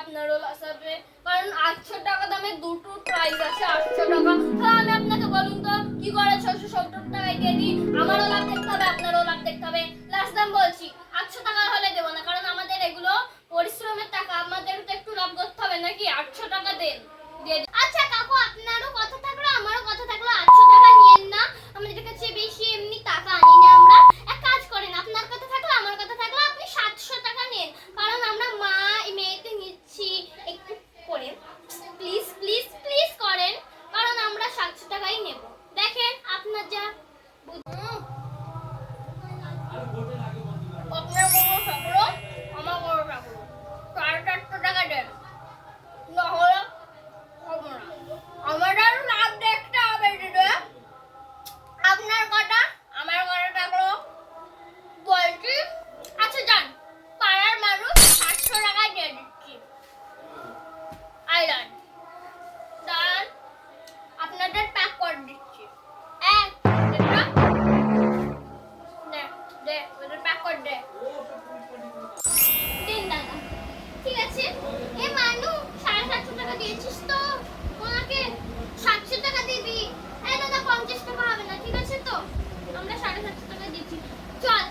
আপনারও লস হবে, কারণ 800 টাকা দামে দুটো প্রাইস আছে 800 টাকা। হ্যাঁ আমি আপনাকে বলুন তো কি করে 670 টাকায় দিয়ে দিই? আমারও লাভ দেখতে হবে, আপনারও লাভ দেখতে হবে। লাস্ট দাম বলছি, 800 টাকা হলে দেবো না, কারণ আমাদের এগুলো পরিশ্রমের টাকা, আমাদের তো একটু লাভ করতে হবে নাকি? 800 টাকা দেন, দিয়ে দিন। আচ্ছা কাকু, আপনারও কথা থাকলো আমারও কথা থাকলো, 800 টাকা নিয়েন না, আমাদের কাছে বেশি এমনি টাকা আনি না আমরা। এক কাজ করেন, আপনার কথা থাকলো আমার কথা থাকলো, আপনি 700 টাকা নেন, কারণ আমরা মা মেয়েতে নিচ্ছি, একটু করেন প্লিজ প্লিজ প্লিজ করেন, কারণ আমরা 700 টাকাই নেব। দেখেন আপনার যা আপনার বড় থাকলো আমার বড় থাকলো, 450 টাকা দেন, না হলে হবে না। আমাদের লাভ দেখতে হবে দিদি। আপনার কটা আমার কটা থাকলো বলছি। আচ্ছা যান, পাড়ার মানুষ 800 টাকা দিয়ে দিচ্ছি। আইলান ডান, আপনাদের প্যাক করে দিচ্ছি। এক এটা দে দে, ওদের প্যাক করে দে। দিন দাদা, ঠিক আছে। এ মানু 750 টাকা দিয়েছিস তো, ওনাকে 700 টাকা দিবি। এই দাদা 50 টাকা হবে না, ঠিক আছে তো? আমরা 750 টাকা দিচ্ছি, চল।